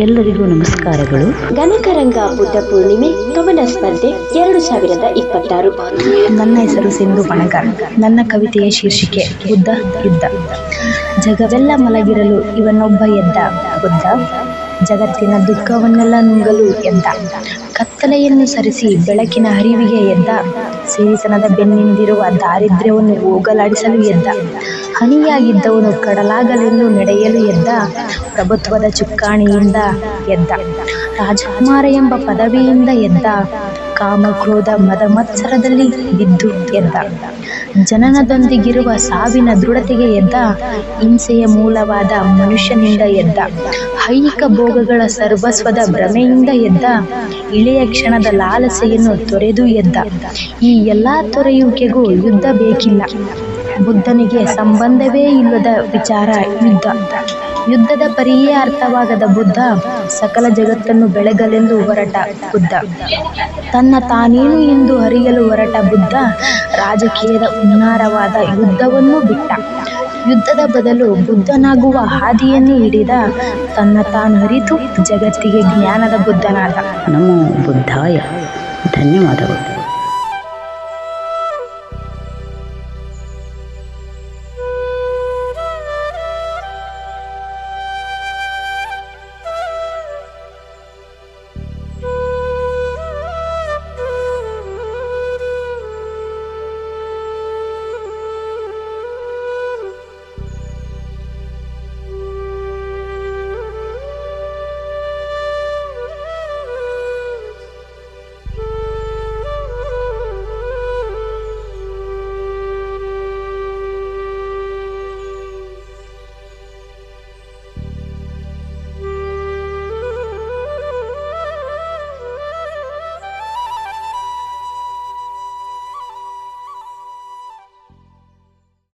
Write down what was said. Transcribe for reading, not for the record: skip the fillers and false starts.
ಎಲ್ಲರಿಗೂ ನಮಸ್ಕಾರಗಳು. ಗಣಕರಂಗ ಬುದ್ಧ ಪೂರ್ಣಿಮೆ ಕವನ ಸ್ಪರ್ಧೆ 2026. ನನ್ನ ಹೆಸರು ಸಿಂಧು ಬಣಗಾರ್. ನನ್ನ ಕವಿತೆಯ ಶೀರ್ಷಿಕೆ ಬುದ್ಧ ಯುದ್ಧ. ಜಗವೆಲ್ಲ ಮಲಗಿರಲು ಇವನೊಬ್ಬ ಎದ್ದ ಬುದ್ಧ, ಜಗತ್ತಿನ ದುಃಖವನ್ನೆಲ್ಲ ನುಂಗಲು ಎದ್ದ, ಕತ್ತಲೆಯನ್ನು ಸರಿಸಿ ಬೆಳಕಿನ ಅರಿವಿಗೆ ಎದ್ದ, ಸಿರಿತನದ ಬೆನ್ನಿಂದಿರುವ ದಾರಿದ್ರ್ಯವನ್ನು ಹೋಗಲಾಡಿಸಲು ಎದ್ದ, ಹನಿಯಾಗಿದ್ದವನು ಕಡಲಾಗಲೆಂದು ನಡೆಯಲು ಎದ್ದ, ಪ್ರಭುತ್ವದ ಚುಕ್ಕಾಣಿಯಿಂದ ಎದ್ದ, ರಾಜಕುಮಾರ ಎಂಬ ಪದವಿಯಿಂದ ಎದ್ದ, ಕಾಮ ಕ್ರೋಧ ಮದ ಮತ್ಸರದಲ್ಲಿ ಬಿದ್ದು ಎದ್ದ, ಜನನದೊಂದಿಗಿರುವ ಸಾವಿನ ದೃಢತೆಗೆ ಎದ್ದ, ಹಿಂಸೆಯ ಮೂಲವಾದ ಮನುಷ್ಯನಿಂದ ಎದ್ದ, ಐಹಿಕ ಭೋಗಗಳ ಸರ್ವಸ್ವದ ಭ್ರಮೆಯಿಂದ ಎದ್ದ, ಇಳೆಯ ಕ್ಷಣದ ಲಾಲಸೆಯನ್ನು ತೊರೆದು ಎದ್ದ. ಈ ಎಲ್ಲ ತೊರೆಯುವಿಕೆಗೂ ಯುದ್ಧ ಬೇಕಿಲ್ಲ. ಬುದ್ಧನಿಗೆ ಸಂಬಂಧವೇ ಇಲ್ಲದ ವಿಚಾರ ಯುದ್ಧ. ಯುದ್ಧದ ಪರಿಯೇ ಅರ್ಥವಾಗದ ಬುದ್ಧ, ಸಕಲ ಜಗತ್ತನ್ನು ಬೆಳಗಲೆಂದು ಹೊರಟ ಬುದ್ಧ, ತನ್ನ ತಾನೇನು ಎಂದು ಅರಿಯಲು ಹೊರಟ ಬುದ್ಧ, ರಾಜಕೀಯದ ಹುನ್ನಾರವಾದ ಯುದ್ಧವನ್ನು ಬಿಟ್ಟ. ಯುದ್ಧದ ಬದಲು ಬುದ್ಧನಾಗುವ ಹಾದಿಯನ್ನು ಹಿಡಿದ, ತನ್ನ ತಾನು ಅರಿತು ಜಗತ್ತಿಗೆ ಜ್ಞಾನದ ಬುದ್ಧನಾದ. ನಮೋ ಬುದ್ಧಾಯ. ಧನ್ಯವಾದಗಳು.